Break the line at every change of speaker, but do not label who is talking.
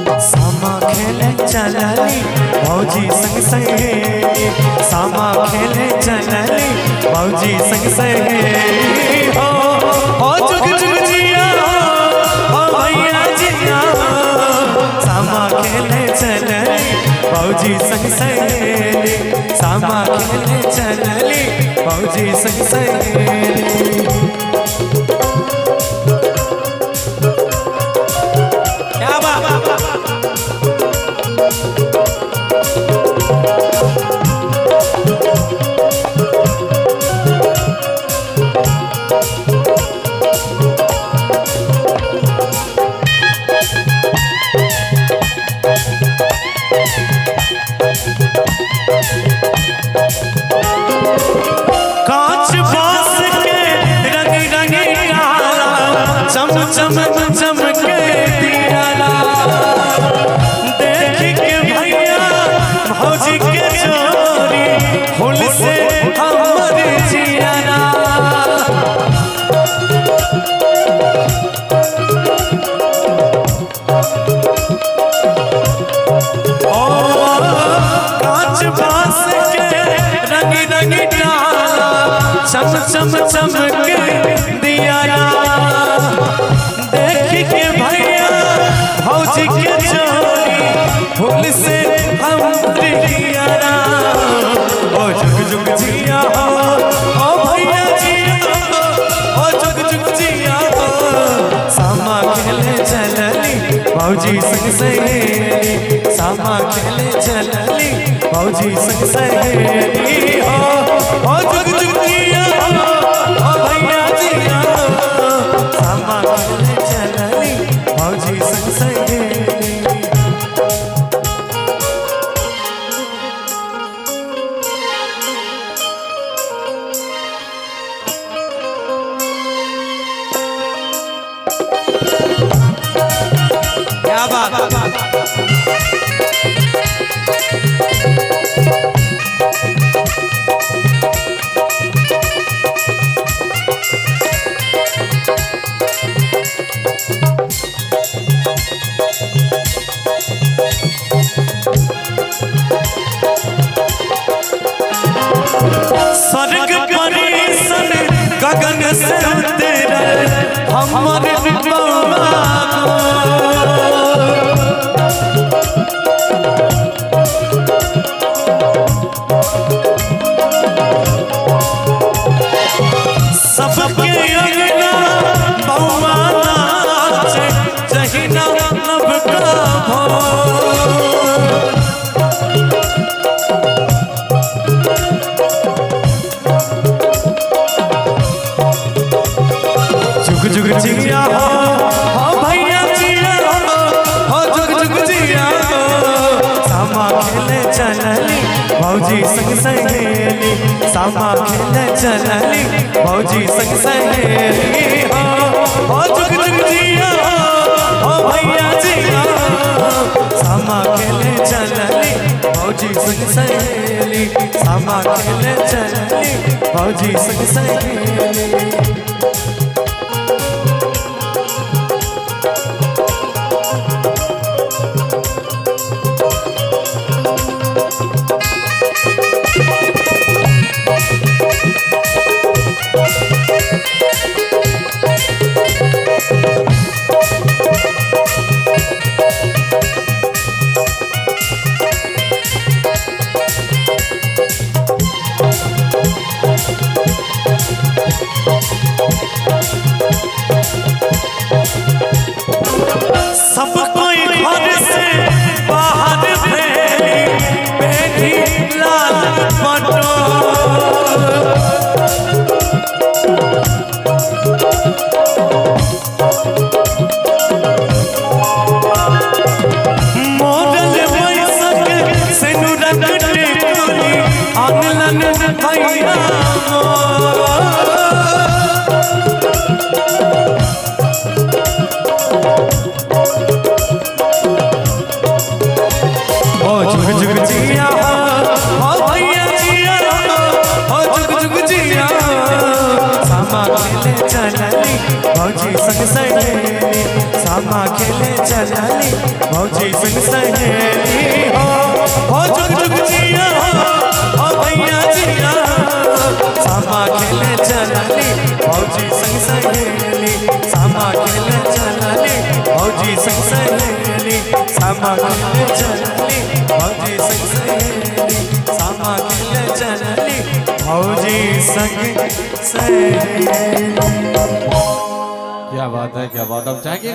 सामा खेले चलली भौजी संग सहेली, सामा खेले चलली भौजी संग सहेली। हो जुग जुग जिया हो भैया जिया, सामा खेले चलली भौजी संग सहेली, सामा खेले चलली भौजी संग सहेली। कांच बांस के रंग रंगी डाला, चम चम चम के दियाला, देख के भैया भौजी के चोरी फूल से हमर जियाला। कांच बांस के रंग रंगी डाला, चम चम चम के दियाला, देख के भैया भौजी के चोरी फूल से हम दियाला। ओ जुग जुग जिया ओ भैया जिया, ओ जुग जुग जिया, सामा खेले चलली भौजी संग सहेली, सामा खेले चलली भौजी संग सहेली। हो जुग जुग जिया ओ भैया जिया, सामा खेले चलली भौजी संग सहेली। क्या बात स्वर्ग परिसन गगन से उतरल हमर बउआ सबके अंगना बउआ नाचे, जहिना नवका भोर। जुग जुग जिया हो भैया जिया, हो जुग जुग जिया, सामा खेले चलली भौजी संग सहेली, सामा खेले चलली भौजी संग सहेली। हो जुग जुग जिया हो भैया जिया, सामा खेले चलली भौजी संग सहेली, सामा खेले चलली भौजी संग सहेली। सब कोई घर से बाहर फैली बैठी लाल पटोर। मोरल बैसक सिनुरक टिकुली आंगलन भैया जुग जुग जिया हो भैया जिया, हो जुग जुग जिया, सामा खेले चलली भौजी संग सहेली, सामा खेले चलली भौजी संग सहेली हो जुग जुग जिया हो भैया जिया सामा खेले चलनी भौजी संग सहेली सामा खेले चलनी भौजी संग सहेली सामा खेले चलनी भौजी संग सहेली सामा खेले चलनी भौजी संग सहेली।
क्या बात है, क्या बात। अब चाहेंगे